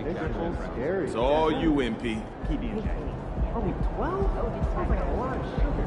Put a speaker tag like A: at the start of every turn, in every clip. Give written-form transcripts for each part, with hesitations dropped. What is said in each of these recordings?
A: It's all you, MP.
B: Only 12? Sounds like a lot of sugar.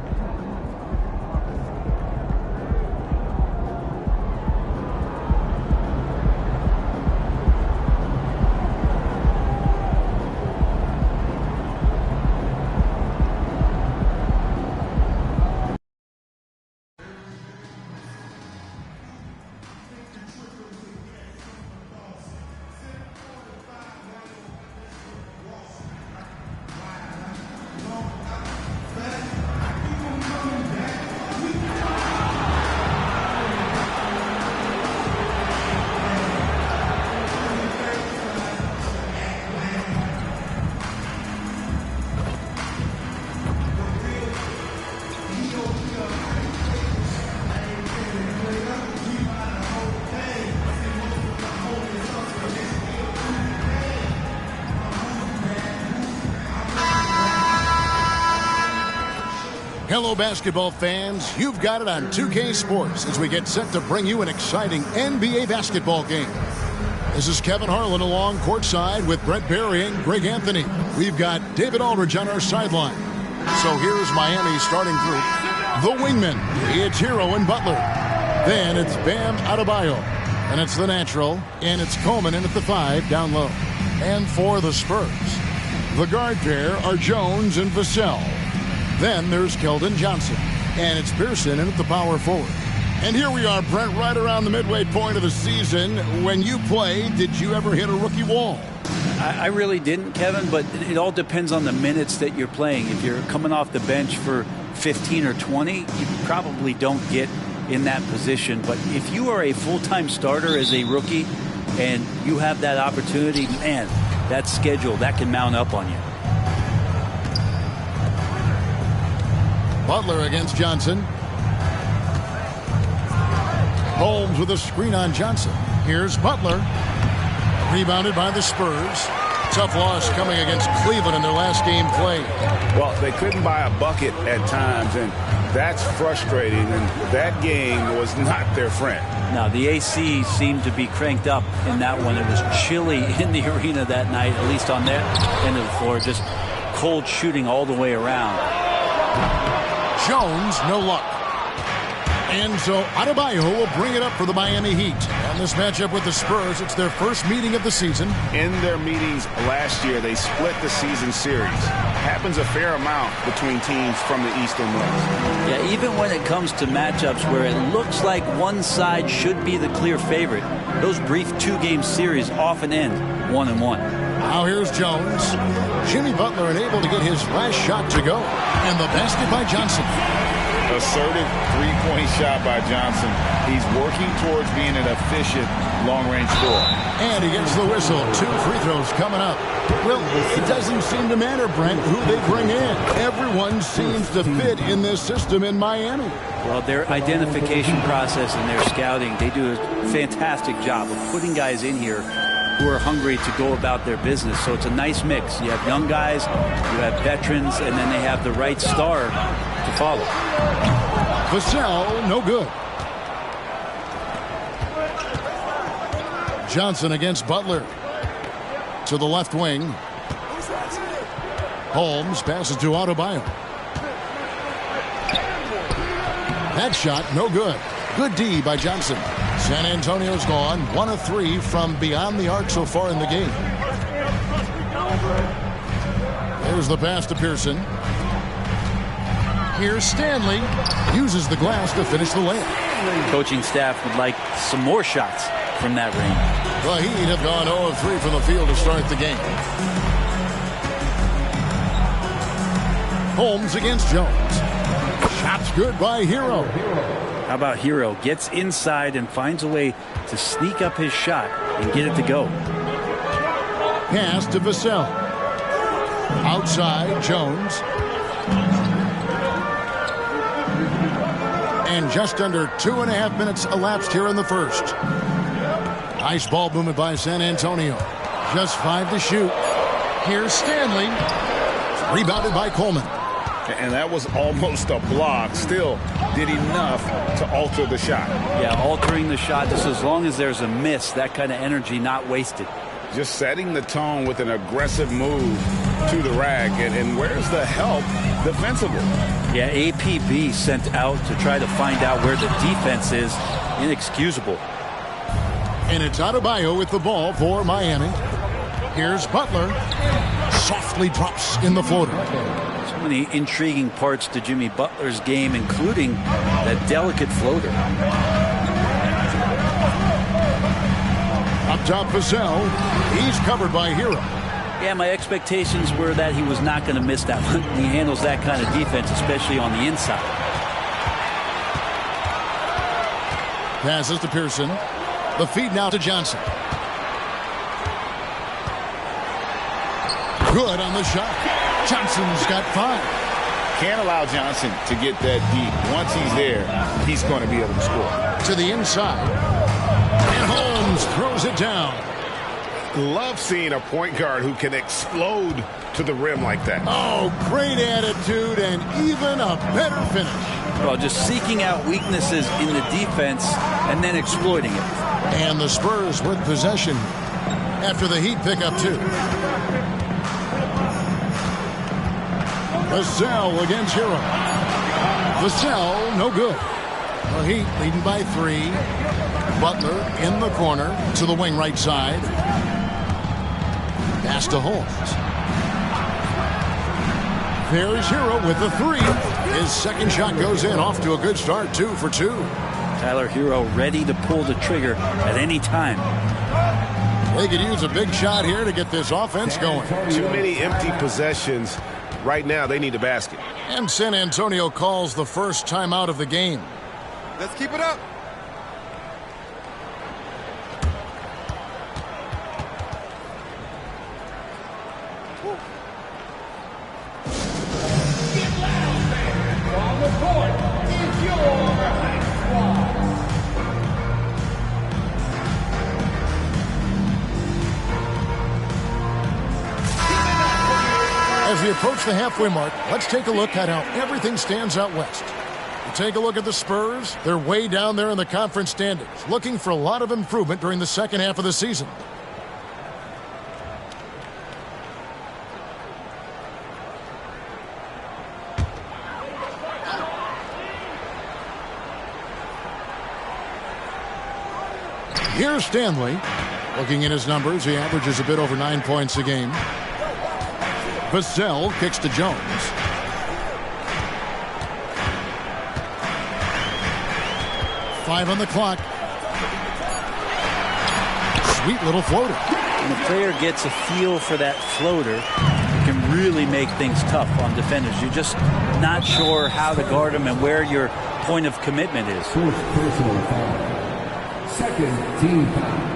C: Hello, basketball fans. You've got it on 2K Sports as we get set to bring you an exciting NBA basketball game. This is Kevin Harlan along courtside with Brett Berry and Greg Anthony. We've got David Aldridge on our sideline. So here's Miami's starting group. The wingmen, it's Hero and Butler. Then it's Bam Adebayo. And it's the natural. And it's Coleman in at the 5 down low. And for the Spurs, the guard pair are Jones and Vassell. Then there's Keldon Johnson. And it's Pearson in at the power forward. And here we are, Brent, right around the midway point of the season. When you play, did you ever hit a rookie wall?
D: I really didn't, Kevin, but it all depends on the minutes that you're playing. If you're coming off the bench for 15 or 20, you probably don't get in that position. But if you are a full-time starter as a rookie and you have that opportunity, man, that schedule, that can mount up on you.
C: Butler against Johnson. Holmes with a screen on Johnson. Here's Butler. Rebounded by the Spurs. Tough loss coming against Cleveland in their last game played.
A: Well, they couldn't buy a bucket at times, and that's frustrating, and that game was not their friend.
D: Now, the AC seemed to be cranked up in that one. It was chilly in the arena that night, at least on that end of the floor. Just cold shooting all the way around.
C: Jones, no luck. And so Adebayo will bring it up for the Miami Heat. On this matchup with the Spurs, it's their first meeting of the season.
A: In their meetings last year, they split the season series. Happens a fair amount between teams from the East and West.
D: Yeah, even when it comes to matchups where it looks like one side should be the clear favorite, those brief two-game series often end 1-1.
C: Now here's Jones. Jimmy Butler unable to get his last shot to go. And the basket by Johnson.
A: Assertive three-point shot by Johnson. He's working towards being an efficient long-range scorer.
C: And he gets the whistle. 2 free throws coming up. Well, it doesn't seem to matter, Brent, who they bring in. Everyone seems to fit in this system in Miami.
D: Well, their identification process and their scouting, they do a fantastic job of putting guys in here who are hungry to go about their business. So it's a nice mix. You have young guys, you have veterans, and then they have the right star to follow.
C: Vassell, no good. Johnson against Butler. To the left wing. Holmes passes to Adebayo. That shot, no good. Good D by Johnson. San Antonio's gone 1 of 3 from beyond the arc so far in the game. There's the pass to Pearson. Here's Stanley. Uses the glass to finish the layup.
D: Coaching staff would like some more shots from that range.
C: The Heat have gone 0 of 3 from the field to start the game. Holmes against Jones. Shot's good by Hero.
D: How about Hero gets inside and finds a way to sneak up his shot and get it to go.
C: Pass to Vassell. Outside, Jones. And just under 2.5 minutes elapsed here in the first. Nice ball movement by San Antonio. Just 5 to shoot. Here's Stanley. Rebounded by Coleman.
A: And that was almost a block. Still did enough to alter the shot.
D: Yeah, altering the shot just as long as there's a miss, that kind of energy not wasted.
A: just setting the tone with an aggressive move to the rack. And where's the help defensively?
D: Yeah, APB sent out to try to find out where the defense is. Inexcusable.
C: And it's Adebayo with the ball for Miami. Here's Butler. Softly drops in the floater.
D: So many intriguing parts to Jimmy Butler's game, including that delicate floater.
C: Up top, Vassell. He's covered by Hero.
D: Yeah, my expectations were that he was not going to miss that one. He handles that kind of defense, especially on the inside.
C: Passes to Pearson. The feed now to Johnson. Good on the shot. Johnson's got 5.
A: Can't allow Johnson to get that deep. Once he's there, he's going to be able to score.
C: To the inside. And Holmes throws it down.
A: Love seeing a point guard who can explode to the rim like that.
C: Oh, great attitude and even a better finish.
D: Well, just seeking out weaknesses in the defense and then exploiting it.
C: And the Spurs with possession after the Heat pick up 2. Vassell against Hero. Vassell, no good. The Heat leading by 3. Butler in the corner to the wing right side. Pass to Holmes. There's Hero with the 3. His second shot goes in, off to a good start, 2 for 2.
D: Tyler Hero ready to pull the trigger at any time.
C: They could use a big shot here to get this offense going.
E: Too many empty possessions. Right now, they need a basket.
C: And San Antonio calls the first timeout of the game.
E: Let's keep it up.
C: As we approach the halfway mark, let's take a look at how everything stands out west. You take a look at the Spurs. They're way down there in the conference standings, looking for a lot of improvement during the second half of the season. Here's Stanley. Looking at his numbers, he averages a bit over 9 points a game. Vassell kicks to Jones. Five on the clock. Sweet little floater.
D: When the player gets a feel for that floater, it can really make things tough on defenders. You're just not sure how to guard them and where your point of commitment is.
F: First personal foul. Second team foul.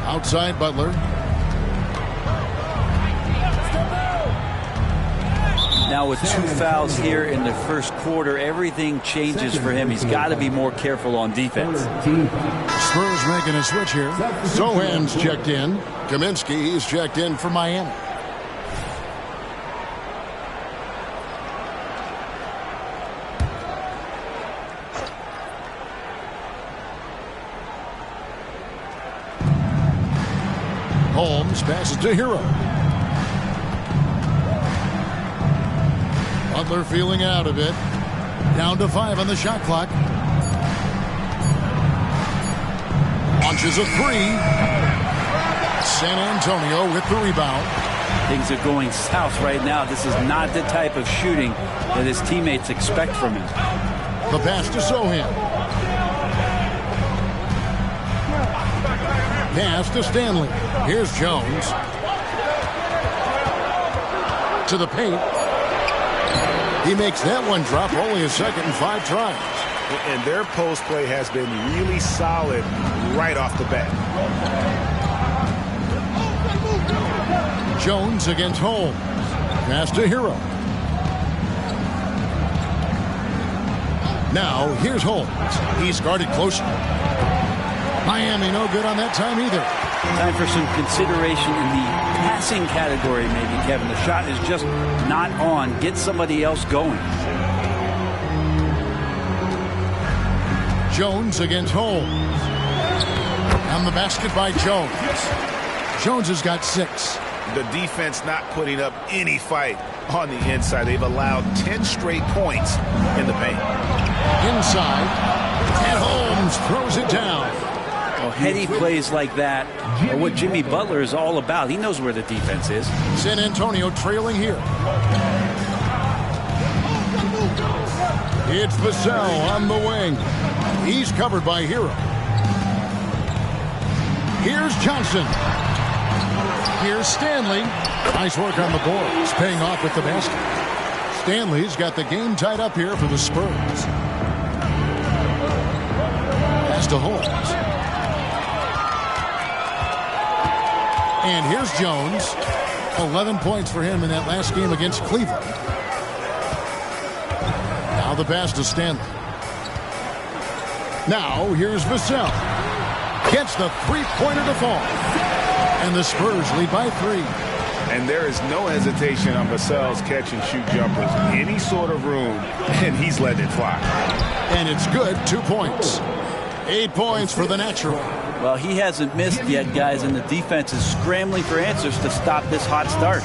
C: Outside Butler.
D: Now with 2 fouls here in the first quarter, everything changes for him. He's got to be more careful on defense.
C: Spurs making a switch here. Sohan's checked in. Kaminsky, he's checked in for Miami. Holmes passes to Hero. Butler feeling out of it. Down to 5 on the shot clock. Launches a 3. San Antonio with the rebound.
D: Things are going south right now. This is not the type of shooting that his teammates expect from him.
C: The pass to Sohan. Pass to Stanley. Here's Jones. To the paint. He makes that one drop, only a second and 5 tries.
E: And their post play has been really solid right off the bat.
C: Jones against Holmes. Pass to Hero. Now, here's Holmes. He's guarded closely. Miami no good on that time either.
D: Time for some consideration in the passing category, maybe, Kevin. The shot is just not on. Get somebody else going.
C: Jones against Holmes. On the basket by Jones. Jones has got 6.
E: The defense not putting up any fight on the inside. They've allowed 10 straight points in the paint.
C: Inside. And Holmes throws it down.
D: Well, heady plays like that are what Jimmy Butler is all about. He knows where the defense is.
C: San Antonio trailing here. It's Vassell on the wing. He's covered by Hero. Here's Johnson. Here's Stanley. Nice work on the boards, paying off with the basket. Stanley's got the game tied up here for the Spurs. Pass to Holmes. And here's Jones. 11 points for him in that last game against Cleveland. Now the pass to Stanley. Now here's Vassell. Gets the three-pointer to fall. And the Spurs lead by 3.
E: And there is no hesitation on Vassell's catch-and-shoot jumpers. Any sort of room, and he's letting it fly.
C: And it's good. 2 points. 8 points for the natural.
D: Well, he hasn't missed yet, guys, and the defense is scrambling for answers to stop this hot start.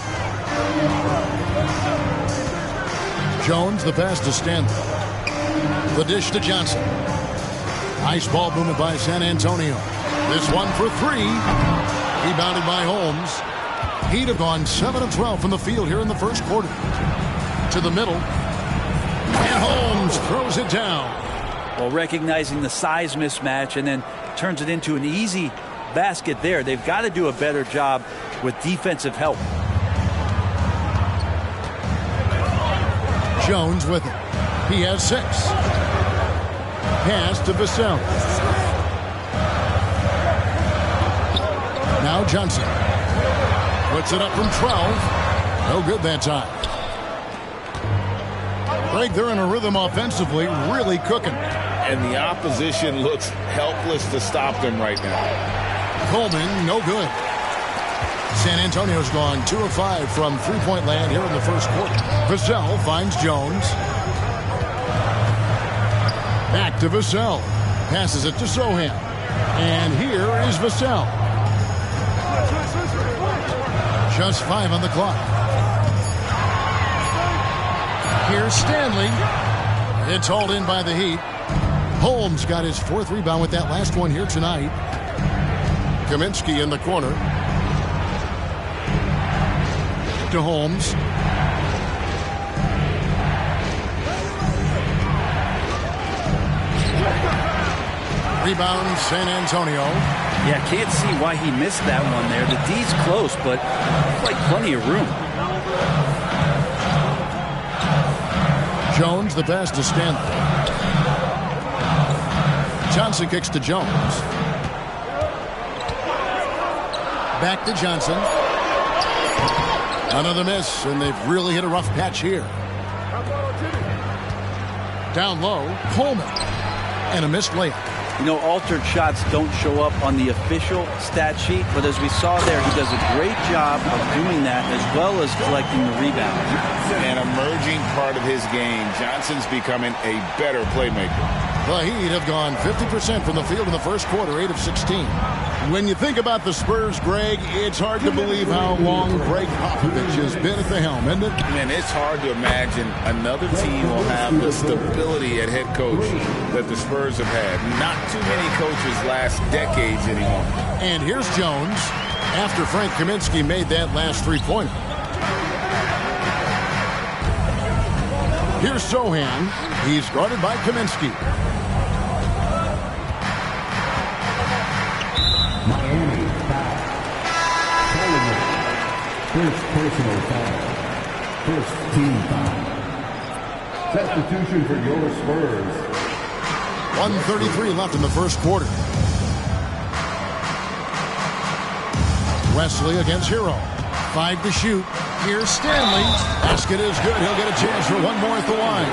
C: Jones, the pass to Stanley. The dish to Johnson. Nice ball movement by San Antonio. This one for 3. Rebounded by Holmes. He'd have gone 7 of 12 from the field here in the first quarter. To the middle. And Holmes throws it down.
D: Well, recognizing the size mismatch and then turns it into an easy basket there. They've got to do a better job with defensive help.
C: Jones with it. He has 6. Pass to Vassell. Now Johnson. Puts it up from 12. No good that time. Greg, they're in a rhythm offensively, really cooking.
E: And the opposition looks helpless to stop them right now.
C: Coleman, no good. San Antonio's gone 2 of 5 from three-point land here in the first quarter. Vassell finds Jones. Back to Vassell. Passes it to Sohan. And here is Vassell. Just 5 on the clock. Here's Stanley. It's hauled in by the Heat. Holmes got his 4th rebound with that last one here tonight. Kaminsky in the corner. To Holmes. Rebound San Antonio.
D: Yeah, can't see why he missed that one there. The D's close, but it's like plenty of room.
C: Jones, the pass to Stanley. Johnson kicks to Jones. Back to Johnson. Another miss, and they've really hit a rough patch here. Down low, Coleman. And a missed layup.
D: You know, altered shots don't show up on the official stat sheet, but as we saw there, he does a great job of doing that as well as collecting the rebound.
E: An emerging part of his game. Johnson's becoming a better playmaker.
C: The Heat have gone 50% from the field in the first quarter, 8 of 16. When you think about the Spurs, Greg, it's hard to believe how long Greg Popovich has been at the helm, isn't it?
E: Man, it's hard to imagine another team will have the stability at head coach that the Spurs have had. Not too many coaches last decades anymore.
C: And here's Jones after Frank Kaminsky made that last three-pointer. Here's Sohan. He's guarded by Kaminsky.
F: Miami foul. First personal foul. First team foul. Substitution for your Spurs.
C: 1:33 left in the first quarter. Wesley against Hero. 5 to shoot. Here's Stanley. Basket is good. He'll get a chance for one more at the line.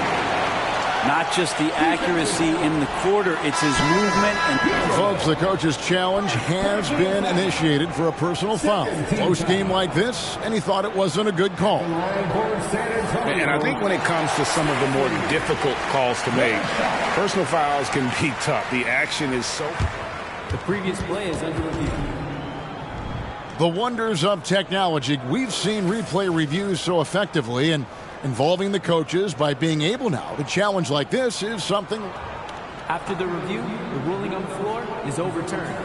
D: Not just the accuracy in the quarter, it's his movement. And
C: Folks, the coach's challenge has been initiated for a personal foul. Close game like this, and he thought it wasn't a good call.
E: And I think when it comes to some of the more difficult calls to make, personal fouls can be tough. The action is so...
G: The previous play is under review.
C: The wonders of technology. We've seen replay reviews so effectively, and involving the coaches by being able now to challenge like this is something.
G: After the review, the ruling on the floor is overturned.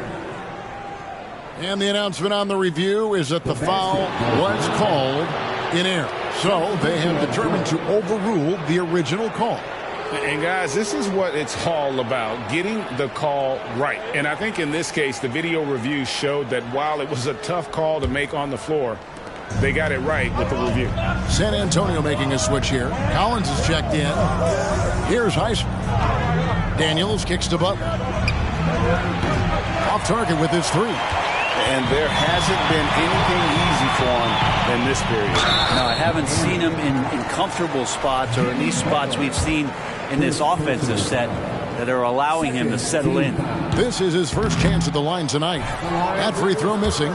C: And the announcement on the review is that the foul was called in error. So they have determined to overrule the original call.
E: And guys, this is what it's all about, getting the call right. And I think in this case, the video review showed that while it was a tough call to make on the floor, they got it right with the review.
C: San Antonio making a switch here. Collins is checked in. Here's Highsmith. Daniels kicks to Butler. Off target with his three.
E: And there hasn't been anything easy for him in this period.
D: No, I haven't seen him in comfortable spots, or at least spots we've seen in this offensive set that are allowing him to settle in.
C: This is his first chance at the line tonight. That free throw missing.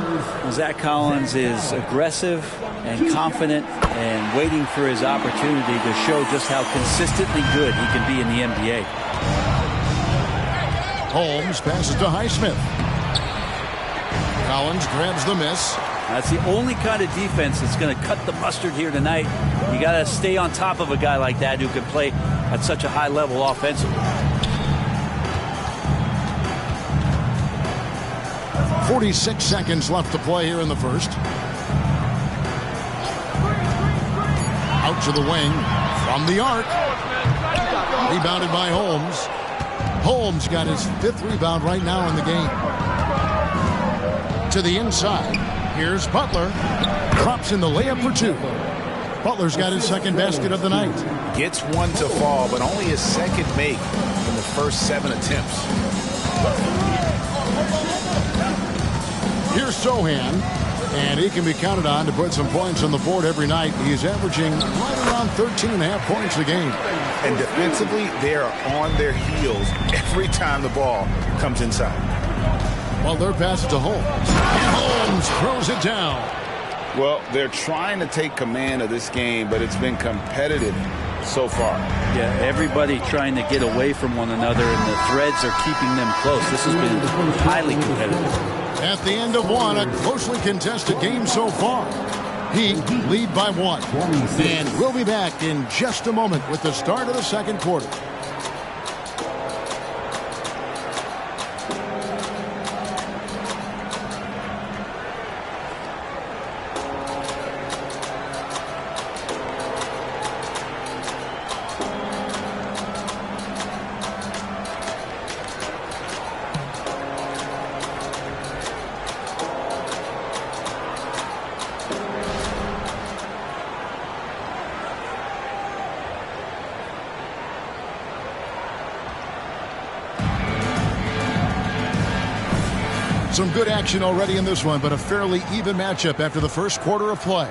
D: Zach Collins is aggressive and confident and waiting for his opportunity to show just how consistently good he can be in the NBA.
C: Holmes passes to Highsmith. Collins grabs the miss.
D: That's the only kind of defense that's going to cut the mustard here tonight. You got to stay on top of a guy like that who can play at such a high level offensively.
C: 46 seconds left to play here in the first. Out to the wing from the arc. Rebounded by Holmes. Holmes got his 5th rebound right now in the game. To the inside. Here's Butler. Drops in the layup for 2. Butler's got his 2nd basket of the night.
E: Gets one to fall, but only his 2nd make in the first 7 attempts.
C: Here's Sohan, and he can be counted on to put some points on the board every night. He's averaging right around 13.5 points a game.
E: And defensively, they are on their heels every time the ball comes inside.
C: Butler passes to Holmes. And Holmes throws it down.
E: Well, they're trying to take command of this game, but it's been competitive so far.
D: Yeah, everybody trying to get away from one another, and the threads are keeping them close. This has been highly competitive.
C: At the end of one, a closely contested game so far. Heat lead by 1. And we'll be back in just a moment with the start of the 2nd quarter. Some good action already in this one, but a fairly even matchup after the first quarter of play.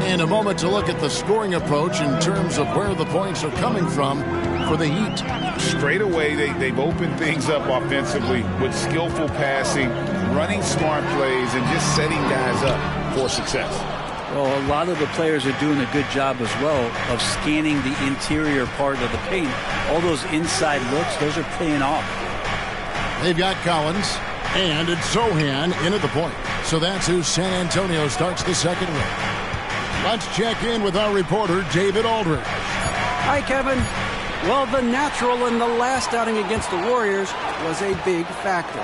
C: And a moment to look at the scoring approach in terms of where the points are coming from for the Heat.
E: Straight away, they've opened things up offensively with skillful passing, running smart plays, and just setting guys up for success.
D: Well, a lot of the players are doing a good job as well of scanning the interior part of the paint. All those inside looks, those are paying off.
C: They've got Collins. And it's Sohan in at the point. So that's who San Antonio starts the 2nd with. Let's check in with our reporter, David Aldridge.
H: Hi, Kevin. Well, the natural in the last outing against the Warriors was a big factor.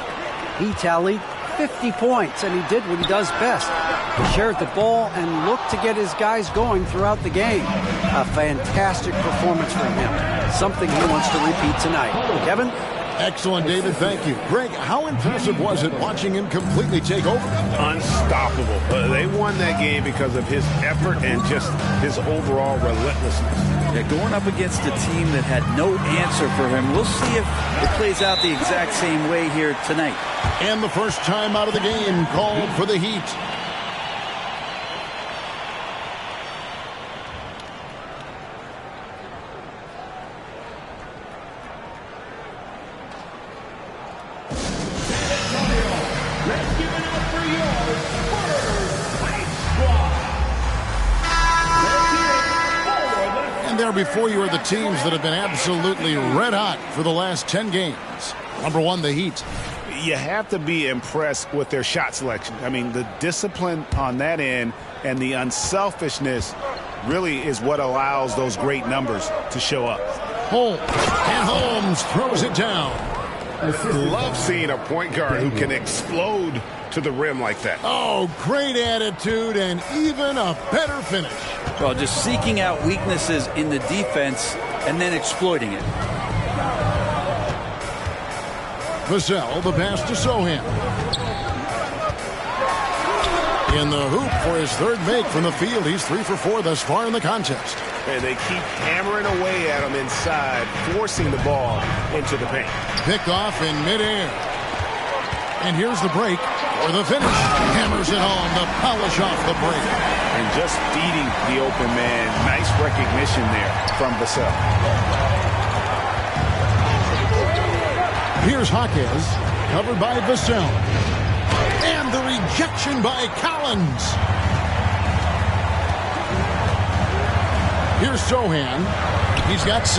H: He tallied 50 points, and he did what he does best. He shared the ball and looked to get his guys going throughout the game. A fantastic performance from him. Something he wants to repeat tonight. Kevin?
C: Excellent, David. Thank you. Greg, how impressive was it watching him completely take over?
A: Unstoppable. They won that game because of his effort and just his overall relentlessness.
D: Yeah, going up against a team that had no answer for him. We'll see if it plays out the exact same way here tonight.
C: And the first time out of the game called for the Heat. And there before you are the teams that have been absolutely red hot for the last 10 games. Number one, the Heat.
E: You have to be impressed with their shot selection. I mean, the discipline on that end and the unselfishness really is what allows those great numbers to show up.
C: Holmes. And Holmes throws it down.
A: Love seeing a point guard who can explode to the rim like that.
C: Oh, great attitude and even a better finish.
D: Well, just seeking out weaknesses in the defense and then exploiting it.
C: Vassell, the pass to Sohan. In the hoop for his third make from the field. He's 3 for 4 thus far in the contest.
A: And they keep hammering away at him inside, forcing the ball into the paint.
C: Picked off in midair. And here's the break or the finish. Hammers it home, the polish off the break.
E: And just feeding the open man. Nice recognition there from Vassell.
C: Here's Hawkins, covered by Vassell. And the rejection by Collins. Here's Sohan. He's got 6.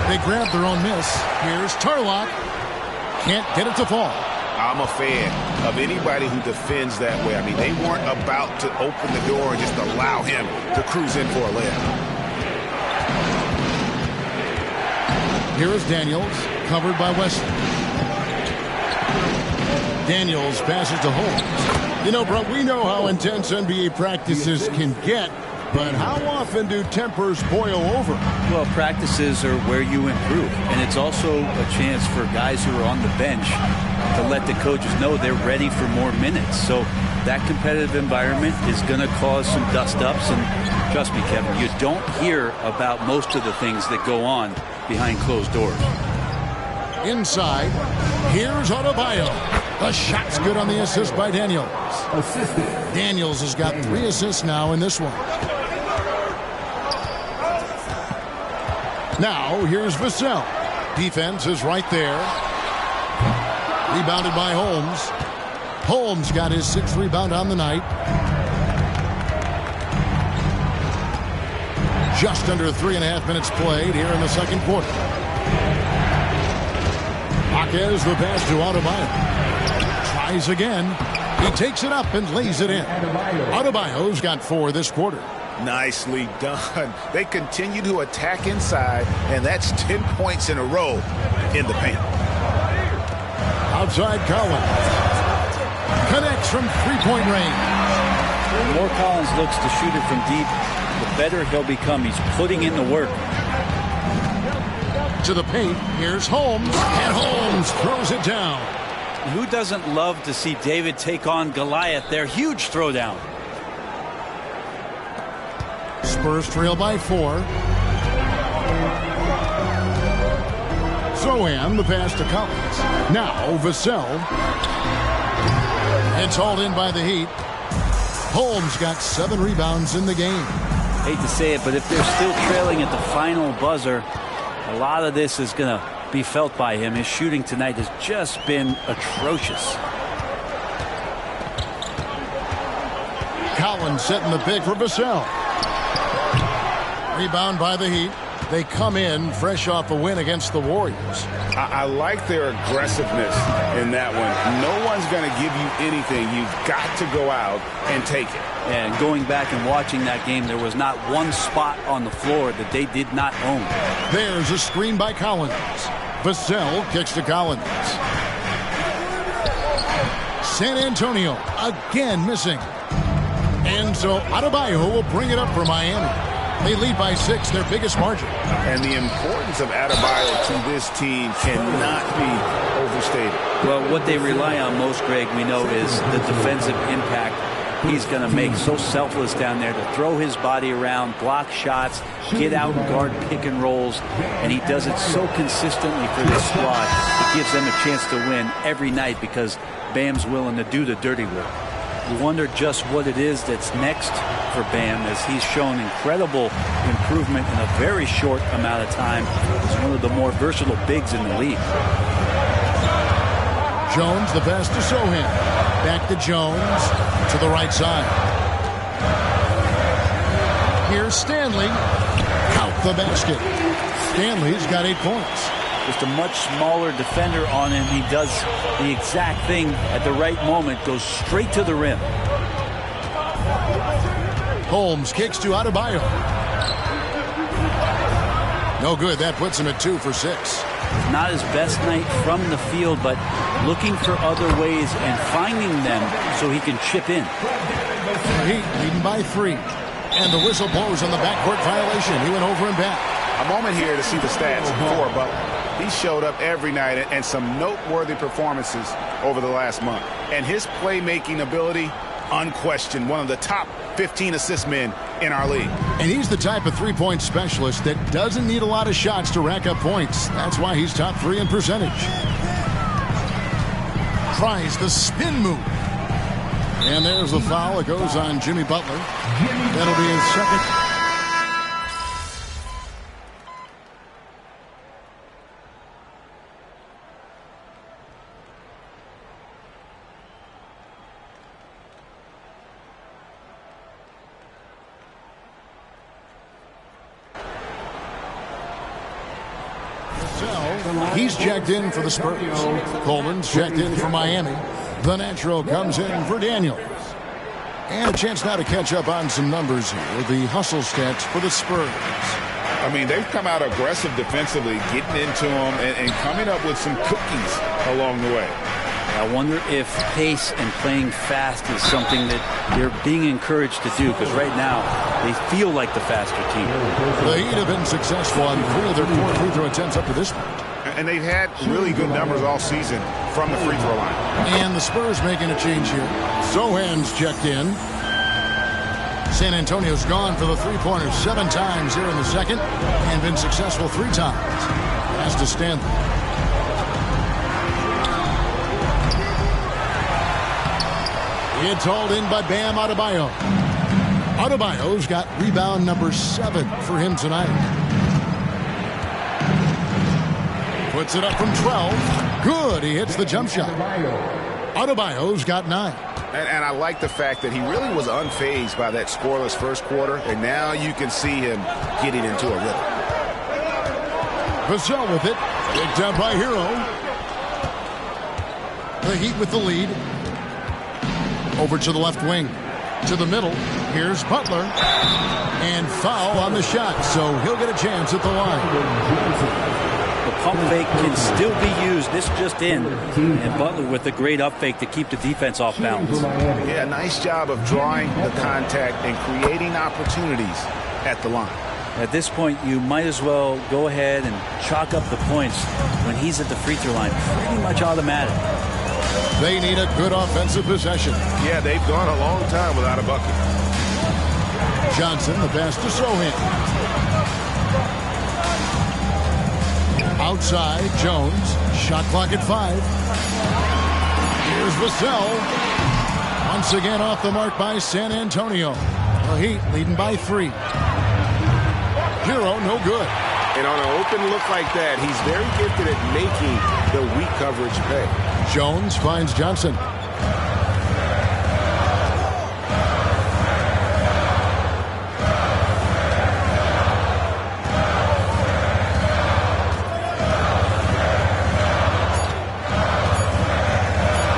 C: They grab their own miss. Here's Tarlock. Can't get it to fall.
A: I'm a fan of anybody who defends that way. I mean, they weren't about to open the door and just allow him to cruise in for a layup.
C: Here is Daniels, covered by Wesley. Daniels passes to Holmes. You know, bro, we know how intense NBA practices can get, but how often do tempers boil over?
D: Well, practices are where you improve, and it's also a chance for guys who are on the bench to let the coaches know they're ready for more minutes. So that competitive environment is going to cause some dust-ups, and trust me, Kevin, you don't hear about most of the things that go on behind closed doors.
C: Inside, here's Adebayo. The shot's good on the assist by Daniels. Daniels has got 3 assists now in this one. Now, here's Vassell. Defense is right there. Rebounded by Holmes. Holmes got his 6th rebound on the night. Just under 3.5 minutes played here in the second quarter. Hawkins the pass to Adebayo. Tries again. He takes it up and lays it in. Adebayo's got 4 this quarter.
A: Nicely done. They continue to attack inside, and that's 10 points in a row in the paint.
C: Outside Collins. Connects from 3-point range.
D: The more Collins looks to shoot it from deep, the better he'll become. He's putting in the work.
C: To the paint, here's Holmes, and Holmes throws it down.
D: Who doesn't love to see David take on Goliath there? Huge throwdown.
C: Spurs trail by 4. Sohan, the pass to Collins. Now Vassell. It's hauled in by the Heat. Holmes got 7 rebounds in the game.
D: Hate to say it, but if they're still trailing at the final buzzer, a lot of this is going to be felt by him. His shooting tonight has just been atrocious.
C: Collins setting the pick for Vassell. Rebound by the Heat. They come in fresh off a win against the Warriors.
E: I like their aggressiveness in that one. No one's going to give you anything. You've got to go out and take it.
D: And going back and watching that game, there was not one spot on the floor that they did not own.
C: There's a screen by Collins. Vassell kicks to Collins. San Antonio again missing. And so Adebayo will bring it up for Miami. They lead by 6, their biggest margin.
E: And the importance of Adebayo to this team cannot be overstated.
D: Well, what they rely on most, Greg, we know, is the defensive impact he's going to make. So selfless down there to throw his body around, block shots, get out and guard pick and rolls. And he does it so consistently for this squad. It gives them a chance to win every night because Bam's willing to do the dirty work. You wonder just what it is that's next for Bam, as he's shown incredible improvement in a very short amount of time. He's one of the more versatile bigs in the league.
C: Jones, the pass to Sohan. Back to Jones to the right side. Here's Stanley. Out the basket. Stanley's got 8 points.
D: Just a much smaller defender on him. He does the exact thing at the right moment, goes straight to the rim.
C: Holmes kicks to Adebayo. No good. That puts him at 2 for 6.
D: Not his best night from the field, but looking for other ways and finding them so he can chip in.
C: Heat leading by 3. And the whistle blows on the backcourt violation. He went over and back.
A: A moment here to see the stats for Butler. He showed up every night and some noteworthy performances over the last month. And his playmaking ability, unquestioned, one of the top 15 assist men in our league.
C: And he's the type of three-point specialist that doesn't need a lot of shots to rack up points. That's why he's top 3 in percentage. Tries the spin move. And there's the foul. It goes on Jimmy Butler. That'll be his second. He's checked in for the Spurs. Coleman's checked in for Miami. The natural comes in for Daniels. And a chance now to catch up on some numbers here. The hustle stats for the Spurs.
E: I mean, they've come out aggressive defensively, getting into them and coming up with some cookies along the way.
D: I wonder if pace and playing fast is something that they're being encouraged to do, because right now they feel like the faster team.
C: The Heat have been successful on 3 of their 4 free throw attempts up to this point.
A: And they've had really good numbers all season from the free throw line.
C: And the Spurs making a change here. Sohan's checked in. San Antonio's gone for the three-pointers 7 times here in the second and been successful 3 times. Pass to Stanley. It's hauled in by Bam Adebayo. Adebayo's got rebound number 7 for him tonight. Puts it up from 12. Good. He hits the jump shot. Adebayo's got 9.
A: And I like the fact that he really was unfazed by that scoreless first quarter, and now you can see him getting into a rhythm.
C: Vassell with it. Picked up by Hero. The Heat with the lead. Over to the left wing. To the middle. Here's Butler. And foul on the shot, so he'll get a chance at the line.
D: The pump fake can still be used. This just in. And Butler with a great up fake to keep the defense off balance.
A: Yeah, nice job of drawing the contact and creating opportunities at the line.
D: At this point, you might as well go ahead and chalk up the points when he's at the free throw line. Pretty much automatic.
C: They need a good offensive possession.
A: Yeah, they've gone a long time without a bucket.
C: Johnson, the pass to Sohan. Outside, Jones. Shot clock at 5. Here's Vassell. Once again off the mark by San Antonio. The Heat leading by 3. Hero, no good.
A: And on an open look like that, he's very gifted at making the weak coverage pay.
C: Jones finds Johnson.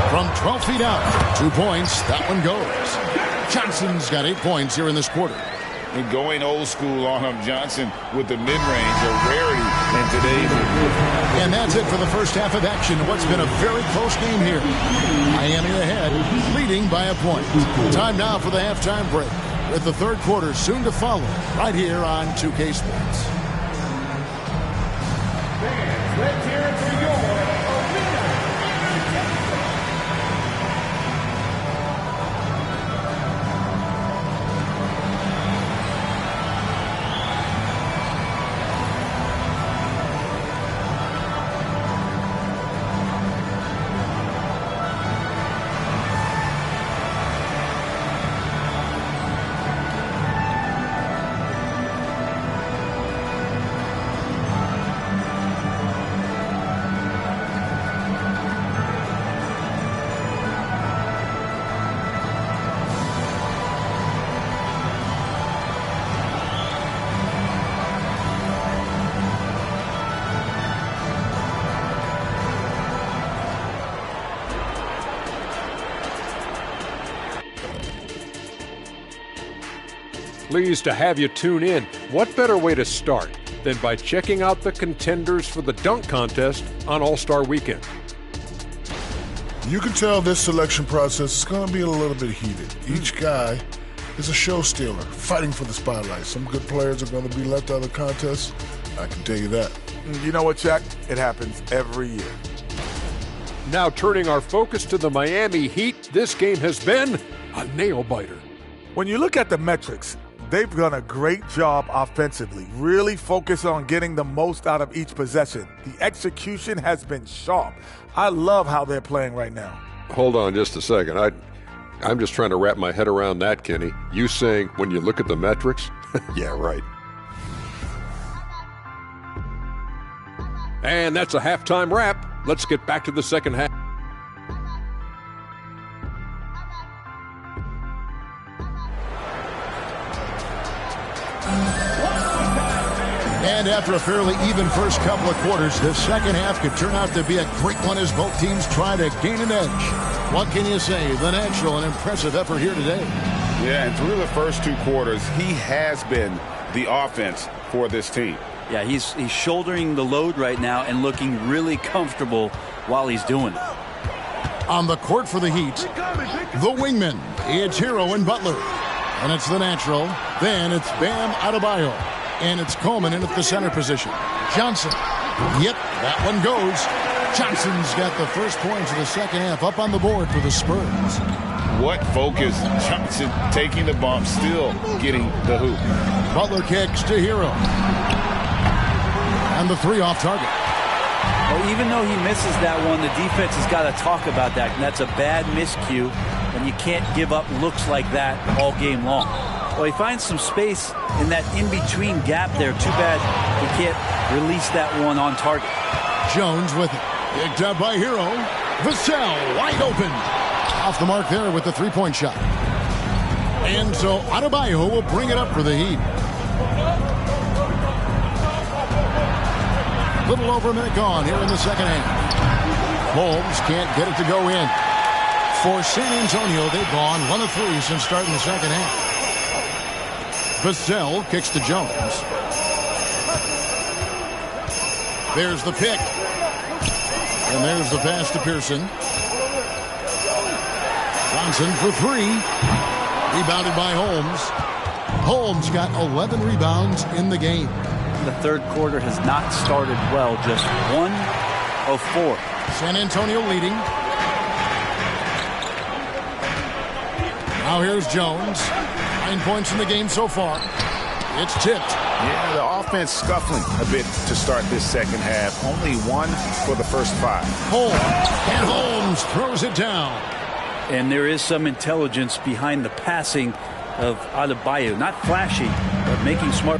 C: From 12 feet out, 2 points, that one goes. Johnson's got 8 points here in this quarter.
E: And going old school on him, Johnson with the mid-range, a rarity in today's game.
C: And that's it for the first half of action. What's been a very close game here. Miami ahead, leading by a point. Time now for the halftime break, with the third quarter soon to follow, right here on 2K Sports.
F: Let's hear it for your
I: Pleased to have you tune in. What better way to start than by checking out the contenders for the dunk contest on All-Star Weekend?
J: You can tell this selection process is going to be a little bit heated. Each guy is a show stealer, fighting for the spotlight. Some good players are going to be left out of the contest. I can tell you that.
K: You know what, Jack? It happens every year.
I: Now turning our focus to the Miami Heat, this game has been a nail-biter.
K: When you look at the metrics, they've done a great job offensively, really focus on getting the most out of each possession. The execution has been sharp. I love how they're playing right now.
I: Hold on just a second. I'm just trying to wrap my head around that, Kenny. You saying when you look at the metrics? Yeah, right. And that's a halftime wrap. Let's get back to the second half.
C: And after a fairly even first couple of quarters, the second half could turn out to be a great one as both teams try to gain an edge. What can you say? The natural and impressive effort here today.
A: Yeah, and through the first two quarters, he has been the offense for this team.
D: Yeah, he's shouldering the load right now and looking really comfortable while he's doing it.
C: On the court for the Heat, the wingman, it's Hero and Butler. And it's the natural. Then it's Bam Adebayo. And it's Coleman in at the center position. Johnson. Yep, that one goes. Johnson's got the first points of the second half up on the board for the Spurs.
A: What focus. Johnson taking the bump, still getting the hoop.
C: Butler kicks to Hero. And the three off target.
D: Well, even though he misses that one, the defense has got to talk about that. And that's a bad miscue, and you can't give up looks like that all game long. Well, he finds some space in that in-between gap there. Too bad he can't release that one on target.
C: Jones with it. Picked up by Hero. Vassell wide open. Off the mark there with the three-point shot. And so Adebayo will bring it up for the Heat. Little over a minute gone here in the second half. Holmes can't get it to go in. For San Antonio, they've gone 1 of 3 since starting the second half. Vassell kicks to Jones. There's the pick. And there's the pass to Pearson. Johnson for 3. Rebounded by Holmes. Holmes got 11 rebounds in the game.
D: The third quarter has not started well, just 1 of 4.
C: San Antonio leading. Now here's Jones. 9 points in the game so far. It's tipped.
A: Yeah, the offense scuffling a bit to start this second half. Only 1 for the first 5.
C: Holmes. And Holmes throws it down.
D: And there is some intelligence behind the passing of Adebayo. Not flashy, but making smart.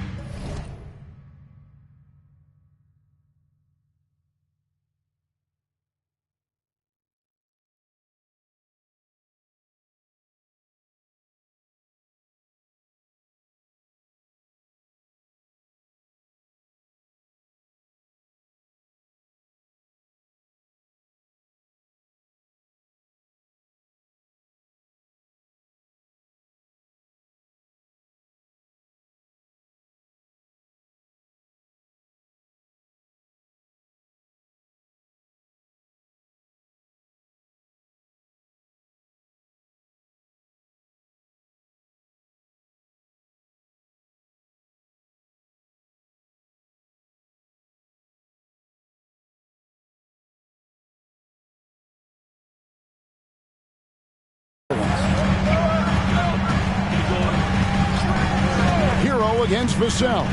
C: Hero against Vassell.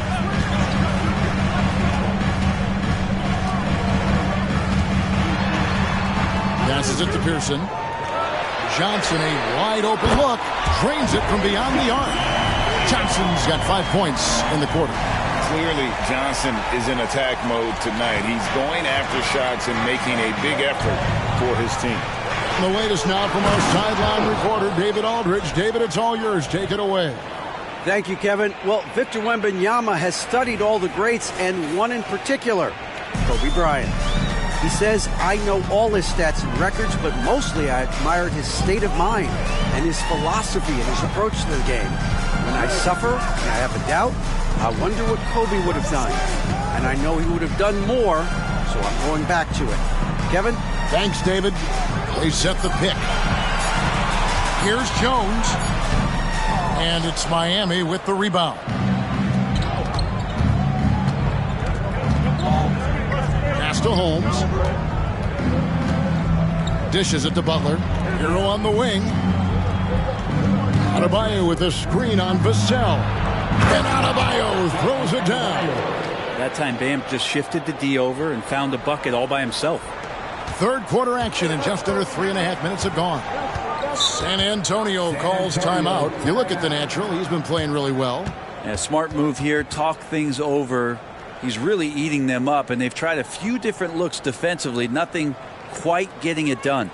C: Passes it to Pearson. Johnson, a wide open look. Drains it from beyond the arc. Johnson's got 5 points in the quarter.
A: Clearly, Johnson is in attack mode tonight. He's going after shots and making a big effort for his team.
C: The latest now from our sideline reporter, David Aldridge. David, it's all yours. Take it away.
H: Thank you, Kevin. Well, Victor Wembanyama has studied all the greats and one in particular, Kobe Bryant. He says, I know all his stats and records, but mostly I admired his state of mind and his philosophy and his approach to the game. When I suffer and I have a doubt, I wonder what Kobe would have done. And I know he would have done more, so I'm going back to it. Kevin?
C: Thanks, David. They set the pick. Here's Jones. And it's Miami with the rebound. Pass to Holmes. Dishes it to Butler. Hero on the wing. Adebayo with a screen on Vassell. And Adebayo throws it down.
D: That time Bam just shifted the D over and found a bucket all by himself.
C: Third quarter action and just under 3.5 minutes have gone. San Antonio calls timeout. If you look at the natural, he's been playing really well.
D: Yeah, smart move here. Talk things over. He's really eating them up, and they've tried a few different looks defensively. Nothing quite getting it done.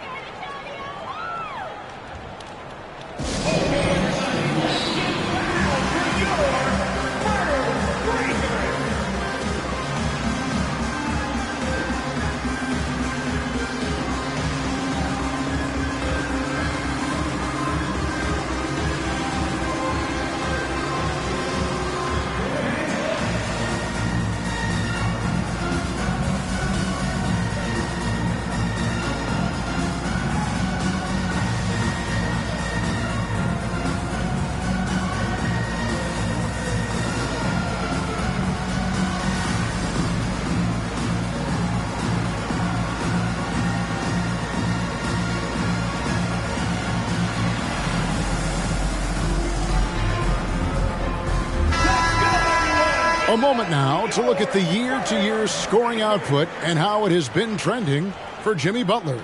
C: A moment now to look at the year-to-year scoring output and how it has been trending for Jimmy Butler.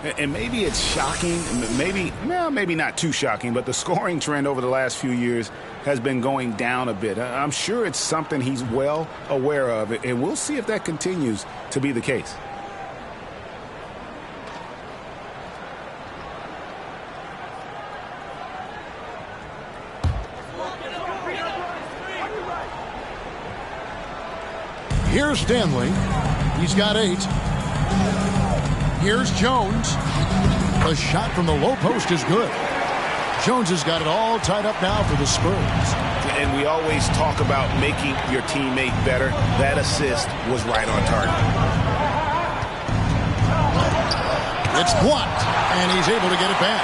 A: And maybe it's shocking, maybe not too shocking, but the scoring trend over the last few years has been going down a bit. I'm sure it's something he's well aware of, and we'll see if that continues to be the case.
C: Here's Stanley. He's got 8. Here's Jones. The shot from the low post is good. Jones has got it all tied up now for the Spurs.
A: And we always talk about making your teammate better. That assist was right on target.
C: It's blocked, and he's able to get it back.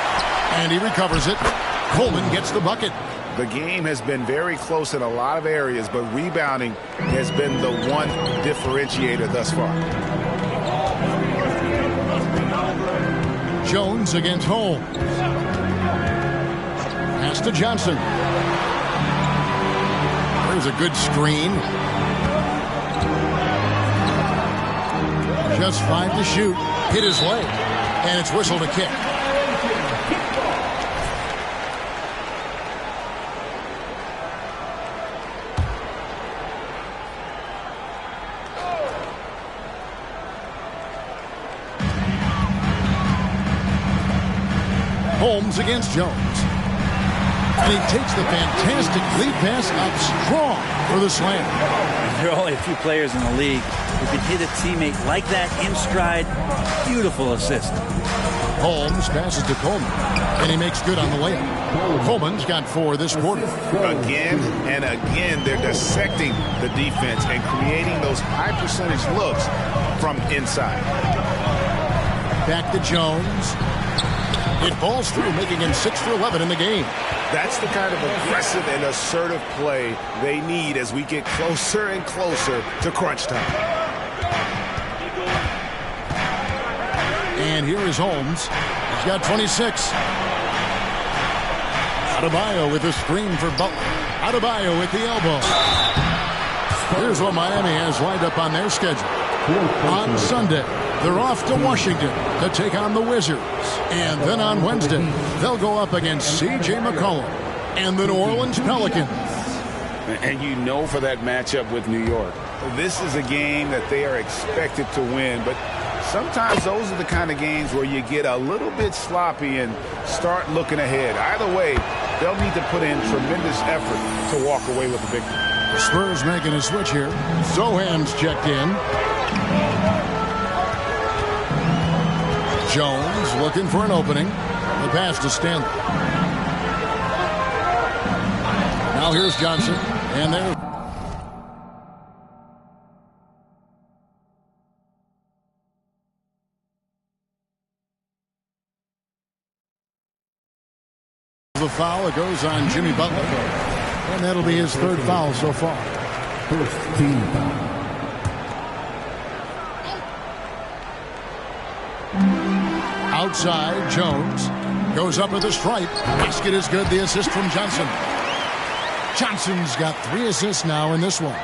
C: And he recovers it. Coleman gets the bucket.
A: The game has been very close in a lot of areas, but rebounding has been the one differentiator thus far.
C: Jones against Holmes. Pass to Johnson. There's a good screen. Just 5 to shoot. Hit his leg. And it's whistled a kick. Holmes against Jones. And he takes the fantastic lead pass up strong for the slam.
D: There are only a few players in the league who can hit a teammate like that in stride. Beautiful assist.
C: Holmes passes to Coleman, and he makes good on the layup. Coleman's got 4 this quarter.
A: Again and again, they're dissecting the defense and creating those high percentage looks from inside.
C: Back to Jones. It falls through, making him 6 for 11 in the game.
A: That's the kind of aggressive and assertive play they need as we get closer and closer to crunch time.
C: And here is Holmes. He's got 26. Adebayo with a screen for Butler. Adebayo with the elbow. Here's what Miami has lined up on their schedule. On Sunday, they're off to Washington to take on the Wizards. And then on Wednesday, they'll go up against C.J. McCollum and the New Orleans Pelicans.
A: And you know for that matchup with New York, this is a game that they are expected to win. But sometimes those are the kind of games where you get a little bit sloppy and start looking ahead. Either way, they'll need to put in tremendous effort to walk away with the victory.
C: Spurs making a switch here. Zohan's checked in. Jones looking for an opening. The pass to Stanley. Now here's Johnson. And there. The foul, it goes on Jimmy Butler. And that'll be his third foul so far.
F: First team foul.
C: Outside, Jones goes up with a stripe. Basket is good. The assist from Johnson. Johnson's got 3 assists now in this one.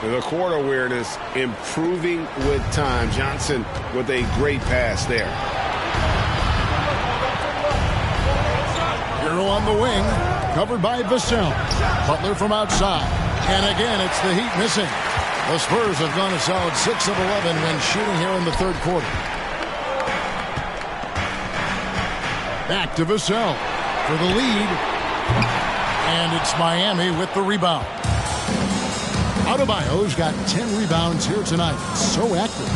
A: The court awareness improving with time. Johnson with a great pass there.
C: Hero on the wing, covered by Vassell. Butler from outside. And again, it's the Heat missing. The Spurs have gone a solid 6 of 11 when shooting here in the third quarter. Back to Vassell for the lead. And it's Miami with the rebound. Adebayo's got 10 rebounds here tonight. So active.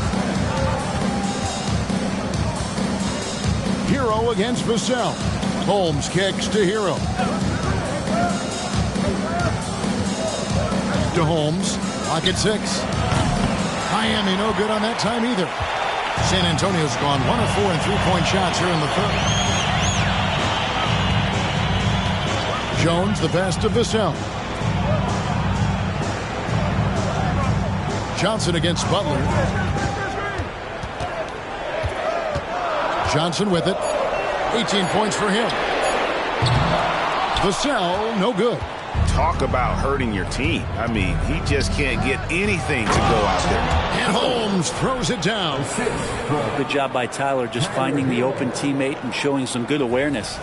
C: Hero against Vassell. Holmes kicks to Hero. To Holmes. Lock at 6. Miami no good on that time either. San Antonio's gone 1 of 4 in 3-point shots here in the third. Jones, the pass to Vassell. Johnson against Butler. Johnson with it. 18 points for him. Vassell, no good.
A: Talk about hurting your team. I mean, he just can't get anything to go out there.
C: And Holmes throws it down.
D: Good job by Tyler just finding the open teammate and showing some good awareness.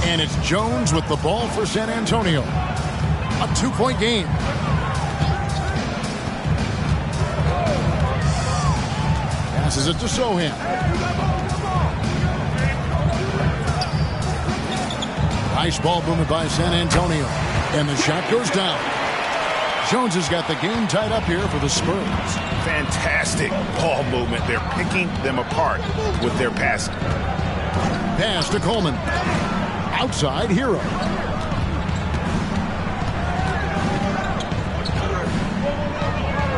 C: And it's Jones with the ball for San Antonio. A 2-point game. Passes it to Sohan. Nice ball movement by San Antonio. And the shot goes down. Jones has got the game tied up here for the Spurs.
A: Fantastic ball movement. They're picking them apart with their passing.
C: Pass to Coleman. Outside, Hero.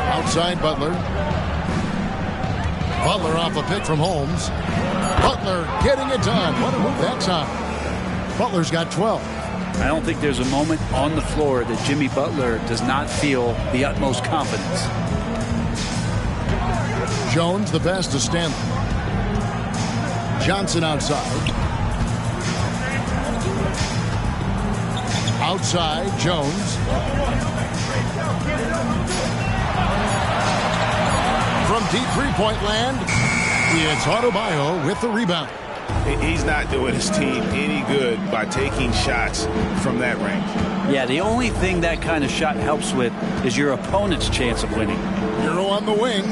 C: Outside, Butler. Butler off a pick from Holmes. Butler getting it done. What a move that time. Butler's got 12.
D: I don't think there's a moment on the floor that Jimmy Butler does not feel the utmost confidence.
C: Jones, the best to Stanley. Johnson outside. Outside, Jones. From deep three-point land, it's Adebayo with the rebound.
A: He's not doing his team any good by taking shots from that range.
D: Yeah, the only thing that kind of shot helps with is your opponent's chance of winning.
C: Hero on the wing.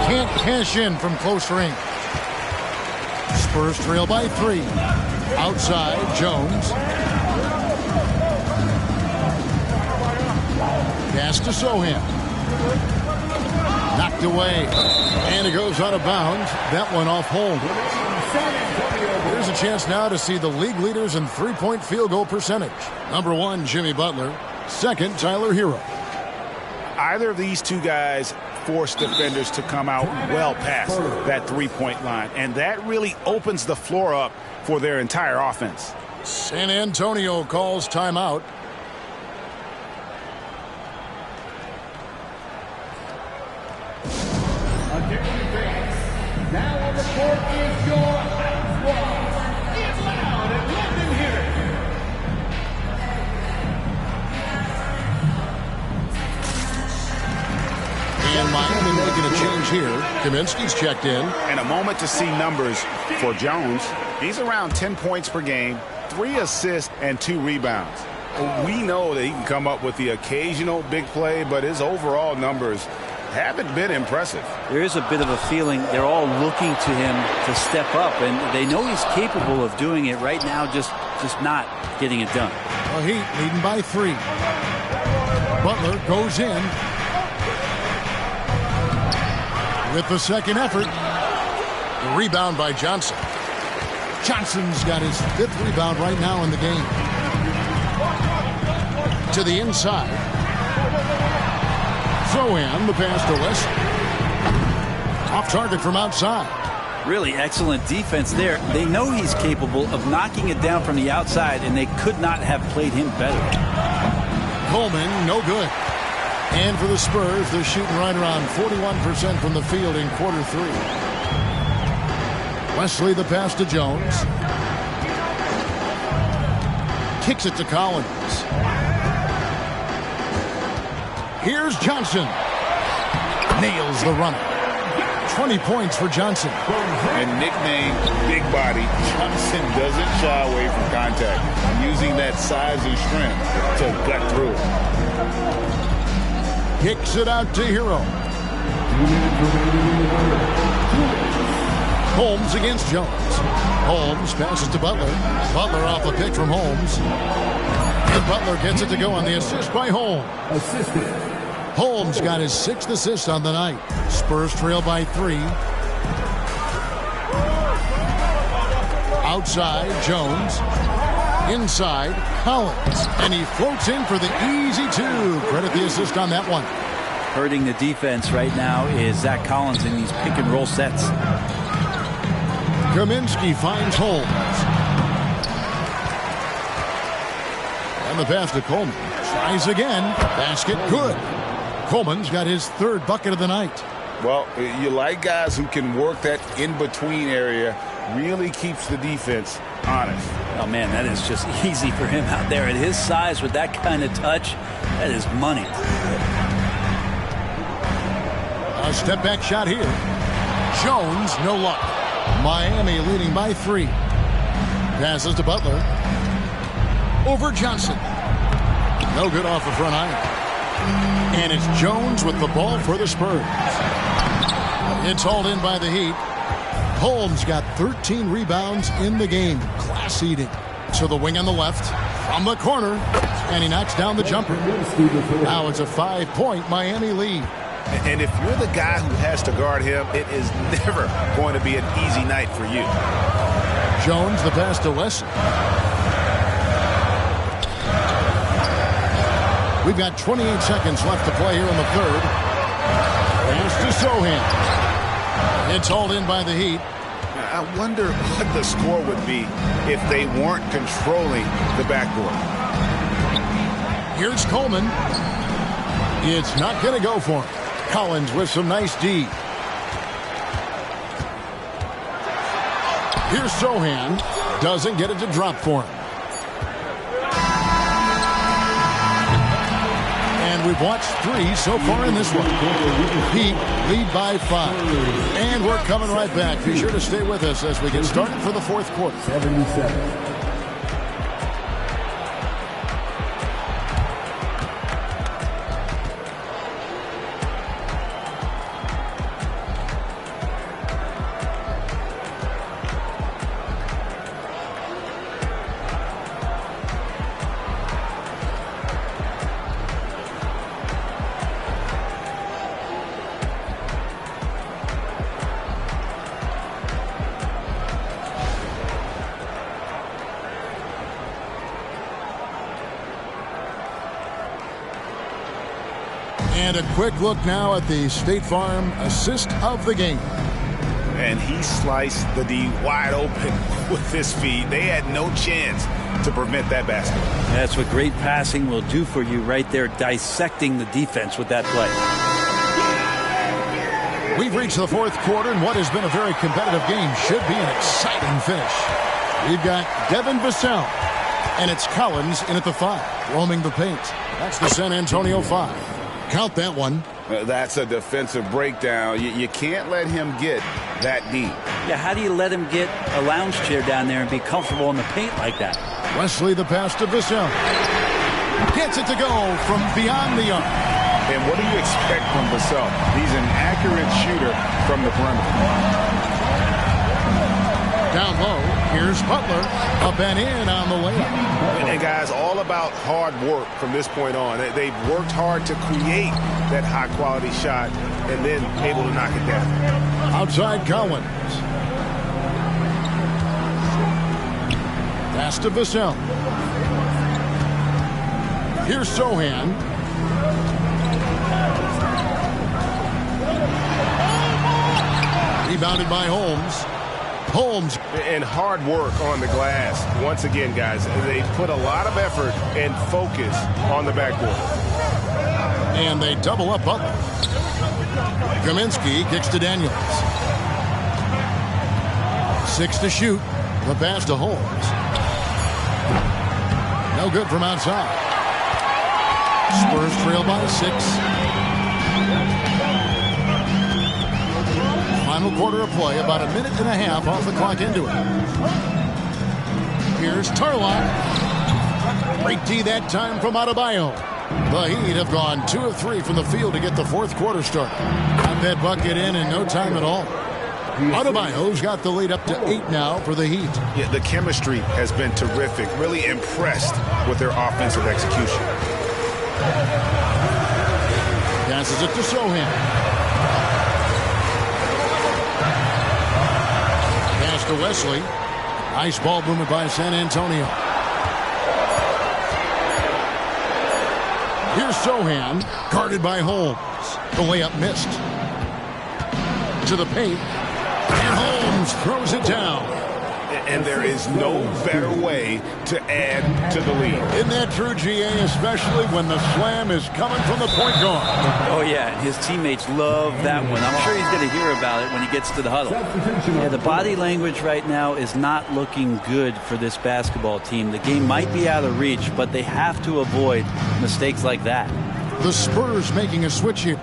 C: Can't cash in from close range. Spurs trail by 3. Outside, Jones. Pass to Sohan. Knocked away. And it goes out of bounds. That one off hold. Here's a chance now to see the league leaders in three-point field goal percentage. Number 1, Jimmy Butler. Second, Tyler Hero.
A: Either of these two guys force defenders to come out well past that three-point line. And that really opens the floor up for their entire offense.
C: San Antonio calls timeout.
F: Now on the court is your squad. It's loud and let them hear it.
C: And Miami making a change here. Kaminsky's checked in.
A: And a moment to see numbers for Jones. He's around 10 points per game, 3 assists, and 2 rebounds. We know that he can come up with the occasional big play, but his overall numbers haven't been impressive.
D: There is a bit of a feeling they're all looking to him to step up, and they know he's capable of doing it right now, just not getting it done.
C: The Heat leading by 3. Butler goes in. with the second effort. The rebound by Johnson. Johnson's got his 5th rebound right now in the game. To the inside. Szn2, the pass to West. Off target from outside.
D: Really excellent defense there. They know he's capable of knocking it down from the outside, and they could not have played him better.
C: Coleman, no good. And for the Spurs, they're shooting right around 41% from the field in quarter 3. Wesley, the pass to Jones. Kicks it to Collins. Here's Johnson. Nails the runner. 20 points for Johnson.
A: And nicknamed Big Body, Johnson doesn't shy away from contact, using that size and strength to gut through it.
C: Kicks it out to Hero. Holmes against Jones. Holmes passes to Butler. Butler off a pick from Holmes. And Butler gets it to go on the assist by Holmes. Holmes got his 6th assist on the night. Spurs trail by 3. Outside, Jones. Inside, Collins. And he floats in for the easy 2. Credit the assist on that one.
D: Hurting the defense right now is Zach Collins in these pick and roll sets.
C: Kaminsky finds Holmes. And the pass to Coleman. Tries again. Basket good. Coleman's got his 3rd bucket of the night.
A: Well, you like guys who can work that in-between area. Really keeps the defense honest.
D: Oh, man, that is just easy for him out there. At his size with that kind of touch, that is money.
C: A step-back shot here. Jones, no luck. Miami leading by 3. Passes to Butler. Over Johnson. No good off the front iron. And it's Jones with the ball for the Spurs. It's hauled in by the Heat. Holmes got 13 rebounds in the game. Class eating. To the wing on the left. From the corner. And he knocks down the jumper. Now it's a 5-point Miami lead.
A: And if you're the guy who has to guard him, it is never going to be an easy night for you.
C: Jones, the pass to Wesley. We've got 28 seconds left to play here in the 3rd. Pass to Szn2. It's hauled in by the Heat.
A: I wonder what the score would be if they weren't controlling the backboard.
C: Here's Coleman. It's not going to go for him. Collins with some nice D. Here's Szn2. Doesn't get it to drop for him. And we've watched 3 so far in this one. Heat lead by 5. And we're coming right back. Be sure to stay with us as we get started for the 4th quarter.
F: 77.
C: And a quick look now at the State Farm assist of the game.
A: And he sliced the D wide open with his feet. They had no chance to prevent that basket.
D: That's what great passing will do for you right there, dissecting the defense with that play.
C: We've reached the 4th quarter, and what has been a very competitive game should be an exciting finish. We've got Devin Vassell, and it's Collins in at the 5, roaming the paint. That's the San Antonio 5. Count that one.
A: That's a defensive breakdown. You can't let him get that deep.
D: Yeah, how do you let him get a lounge chair down there and be comfortable in the paint like that?
C: Wesley, the pass to Vassell. Gets it to go from beyond the arc.
A: And what do you expect from Vassell? He's an accurate shooter from the perimeter.
C: Down low, Here's Butler, up and in on the layup.
A: And guys, all about hard work from this point on. They've worked hard to create that high-quality shot and then able to knock it down.
C: Outside Collins. Pass to Vassell. Here's Sohan. Rebounded by Holmes. Holmes.
A: And hard work on the glass. Once again, guys, they put a lot of effort and focus on the backboard.
C: And they double up Butler. Kaminsky kicks to Daniels. 6 to shoot. The pass to Holmes. No good from outside. Spurs trail by 6. Final quarter of play, about a minute and a half off the clock into it. Here's Tarlock. Great D that time from Adebayo. The Heat have gone 2 of 3 from the field to get the fourth quarter started. Got that bucket in no time at all. Adebayo's got the lead up to 8 now for the Heat.
A: Yeah, the chemistry has been terrific. Really impressed with their offensive execution.
C: Passes it to Sohan. Pass to Wesley. Nice ball movement by San Antonio. Here's Sohan, guarded by Holmes. The layup missed. To the paint. And Holmes throws it down.
A: And there is no better way to add to the lead.
C: Isn't that true, GA, especially when the slam is coming from the point guard?
D: Oh, yeah, and his teammates love that one. I'm sure he's going to hear about it when he gets to the huddle. Yeah, the body language right now is not looking good for this basketball team. The game might be out of reach, but they have to avoid mistakes like that.
C: The Spurs making a switch here.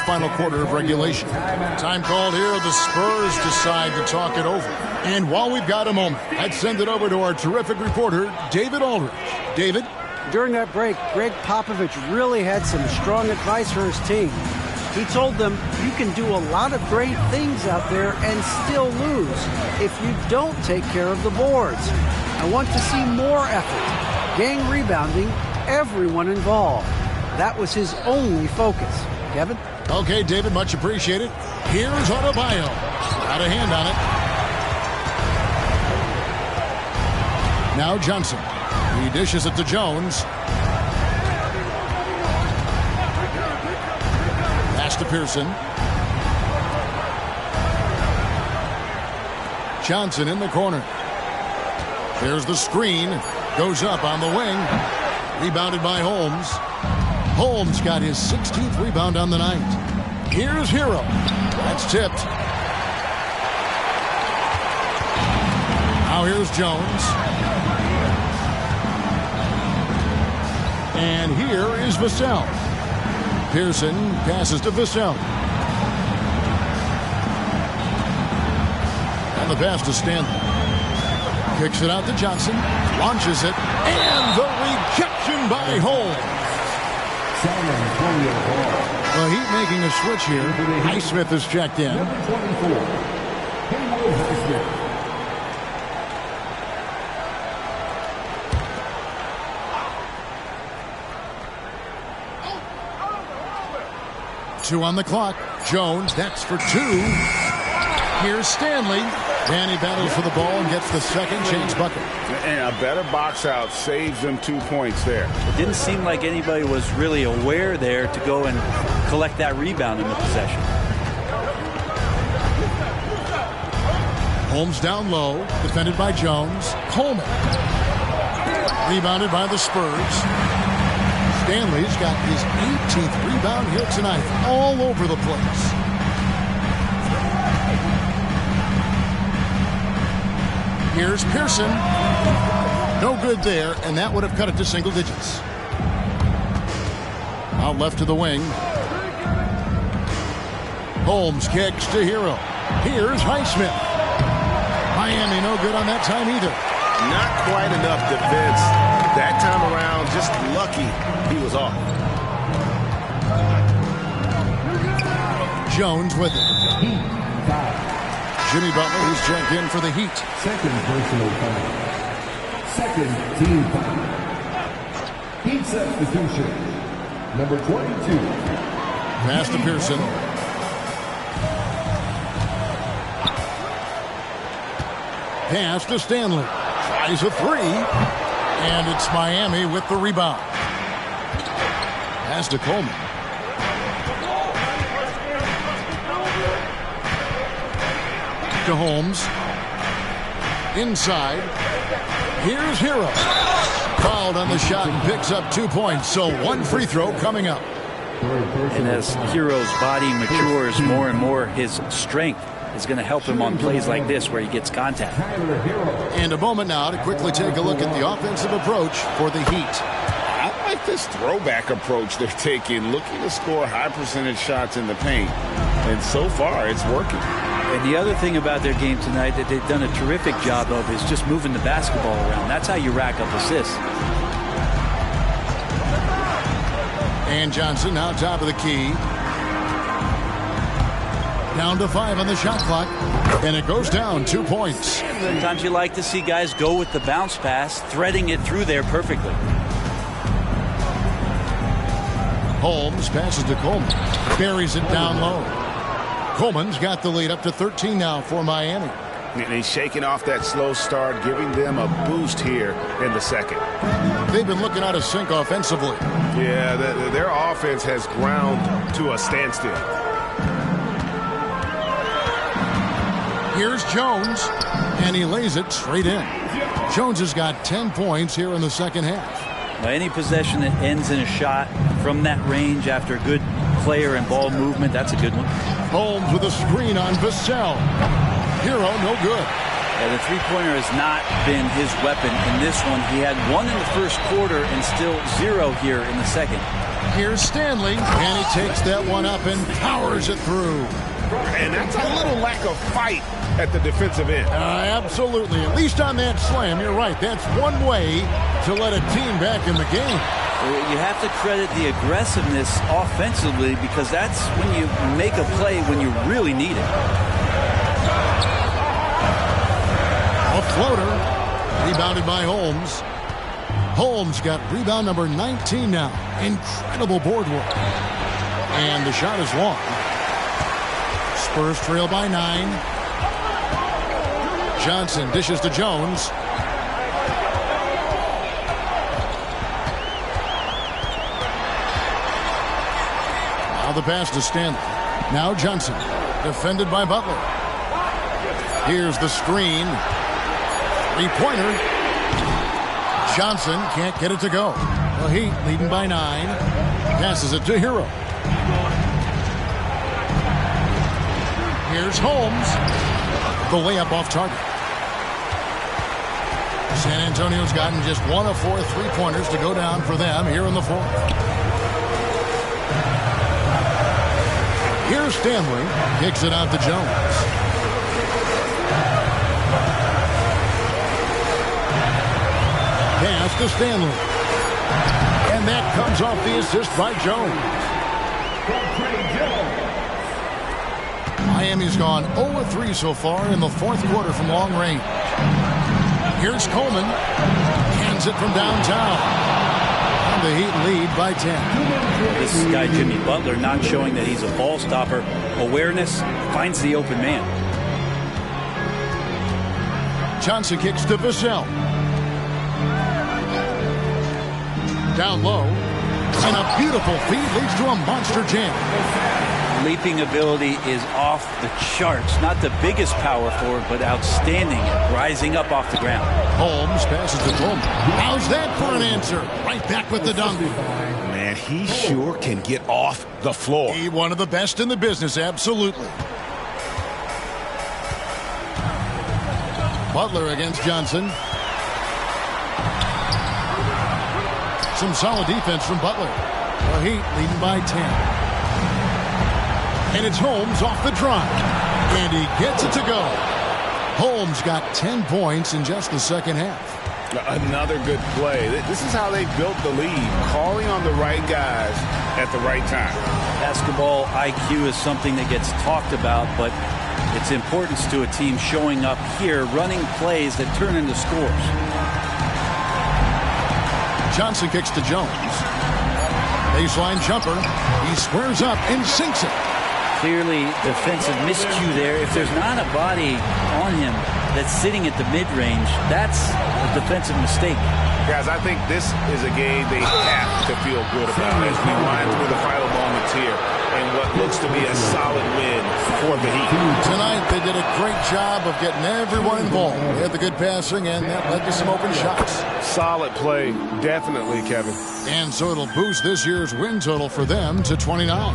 C: Final quarter of regulation. Time called here. The Spurs decide to talk it over. And while we've got a moment, I'd send it over to our terrific reporter, David Aldridge. David?
H: During that break, Greg Popovich really had some strong advice for his team. He told them, you can do a lot of great things out there and still lose if you don't take care of the boards. I want to see more effort, gang rebounding, everyone involved. That was his only focus. Kevin?
C: Okay, David, much appreciated. Here's Adebayo. Got a hand on it. Now Johnson. He dishes it to Jones. Pass to Pearson. Johnson in the corner. There's the screen. Goes up on the wing. Rebounded by Holmes. Holmes got his 16th rebound on the night. Here's Hero. That's tipped. Now here's Jones. And here is Vassell. Pearson passes to Vassell. And the pass to Stanley. Kicks it out to Johnson. Launches it. And the rejection by Holmes. The Heat making a switch here. Highsmith is checked in. Two on the clock. Jones, that's for 2. Here's Stanley. Danny battles for the ball and gets the second chance bucket.
A: And a better box out saves them 2 points there.
D: It didn't seem like anybody was really aware there to go and collect that rebound in the possession.
C: Holmes down low, defended by Jones. Coleman. Rebounded by the Spurs. Stanley's got his 18th rebound here tonight. All over the place. Here's Pearson. No good there, and that would have cut it to single digits. Out left to the wing. Holmes kicks to Hero. Here's Highsmith. Miami no good on that time either.
A: Not quite enough defense. That time around, just lucky he was off.
C: Jones with it. Jimmy Butler, who's checked in for the Heat.
F: Second personal foul. Second team foul. Heat substitution. Number 22.
C: Pass to Pearson. Pass to Stanley. Tries a three. And it's Miami with the rebound. Pass to Coleman. To Holmes. Inside. Here's Hero. Fouled on the shot and picks up 2 points. So one free throw coming up.
D: And as Hero's body matures more and more, his strength is going to help him on plays like this where he gets contact.
C: And a moment now to quickly take a look at the offensive approach for the Heat.
E: I like this throwback approach they're taking, looking to score high percentage shots in the paint. And so far, it's working.
D: And the other thing about their game tonight that they've done a terrific job of is just moving the basketball around. That's how you rack up assists.
C: And Johnson now top of the key. Down to 5 on the shot clock. And it goes down 2 points.
D: Sometimes you like to see guys go with the bounce pass, threading it through there perfectly.
C: Holmes passes to Coleman. Buries it down low. Coleman's got the lead up to 13 now for Miami.
A: And he's shaking off that slow start, giving them a boost here in the second.
C: They've been looking out of sync offensively.
A: Yeah, their offense has ground to a standstill.
C: Here's Jones, and he lays it straight in. Jones has got 10 points here in the second half.
D: Now, any possession that ends in a shot from that range after good player and ball movement, that's a good one.
C: Holmes with a screen on Vassell. Hero, no good.
D: Yeah, the three-pointer has not been his weapon in this one. He had 1 in the first quarter and still 0 here in the second.
C: Here's Stanley, and he takes that one up and powers it through.
A: And that's a little lack of fight at the defensive end.
C: Absolutely. At least on that slam, you're right. That's one way to let a team back in the game.
D: You have to credit the aggressiveness offensively because that's when you make a play when you really need it.
C: A floater. Rebounded by Holmes. Holmes got rebound number 19 now. Incredible board work. And the shot is long. Spurs trail by 9. Johnson dishes to Jones. Now the pass to Stanley. Now Johnson. Defended by Butler. Here's the screen. Three-pointer. Johnson can't get it to go. The Heat leading by 9. Passes it to Hero. Here's Holmes. The layup off target. San Antonio's gotten just 1 of 4 three-pointers to go down for them here in the fourth. Here's Stanley. Kicks it out to Jones. Pass to Stanley. And that comes off the assist by Jones. Miami's gone 0-3 so far in the fourth quarter from long range. Here's Coleman. Hands it from downtown. And the Heat lead by 10.
D: This guy, Jimmy Butler, not showing that he's a ball stopper. Awareness, finds the open man.
C: Johnson kicks to Vassell. Down low. And a beautiful feed leads to a monster jam.
D: Leaping ability is off the charts. Not the biggest power forward, but outstanding at rising up off the ground.
C: Holmes passes to Coleman. How's that for an answer? Right back with the dunk.
A: Man, he sure can get off the floor.
C: He one of the best in the business, absolutely. Butler against Johnson. Some solid defense from Butler. The Heat leading by 10. And it's Holmes off the drive. And he gets it to go. Holmes got 10 points in just the second half.
E: Another good play. This is how they built the lead, calling on the right guys at the right time.
D: Basketball IQ is something that gets talked about, but its importance to a team showing up here, running plays that turn into scores.
C: Johnson kicks to Jones. Baseline jumper. He squares up and sinks it.
D: Clearly defensive miscue there. If there's not a body on him that's sitting at the mid-range, that's a defensive mistake.
A: Guys, I think this is a game they have to feel good about as we wind through the final moments here and what looks to be a solid win for the Heat.
C: Tonight, they did a great job of getting everyone involved. They had the good passing, and that led to some open shots.
E: Solid play, definitely, Kevin.
C: And so it'll boost this year's win total for them to 29.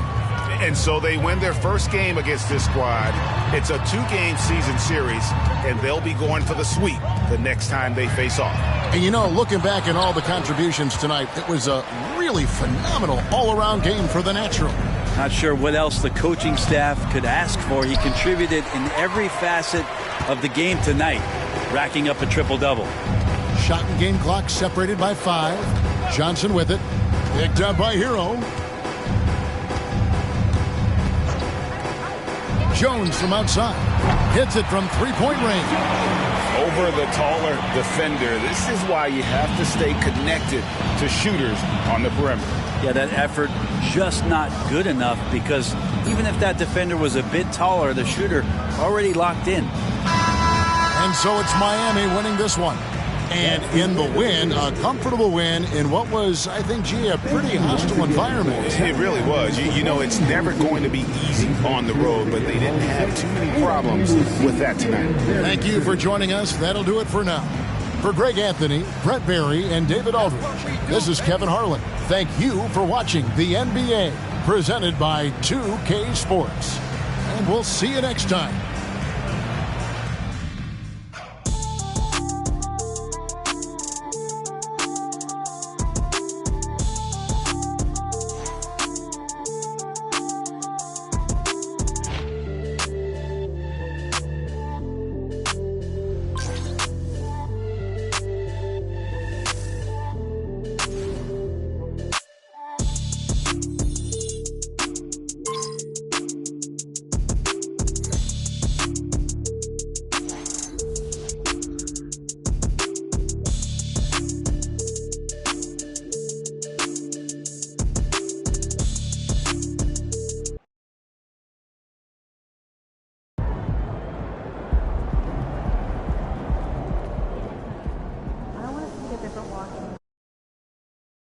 A: And so they win their first game against this squad. It's a 2-game season series, and they'll be going for the sweep the next time they face off.
C: And you know, looking back at all the contributions tonight, it was a really phenomenal all-around game for the Natural.
D: Not sure what else the coaching staff could ask for. He contributed in every facet of the game tonight, racking up a triple-double.
C: Shot and game clock separated by 5. Johnson with it. Picked up by Hero. Jones from outside. Hits it from three-point range.
E: Over the taller defender. This is why you have to stay connected to shooters on the perimeter.
D: Yeah, that effort just not good enough, because even if that defender was a bit taller, the shooter already locked in.
C: And so it's Miami winning this one. And in the win, a comfortable win in what was, I think, a pretty hostile environment.
A: It really was. You know, it's never going to be easy on the road, but they didn't have too many problems with that tonight.
C: Thank you for joining us. That'll do it for now. For Greg Anthony, Brett Barry, and David Aldridge, this is Kevin Harlan. Thank you for watching the NBA, presented by 2K Sports. And we'll see you next time.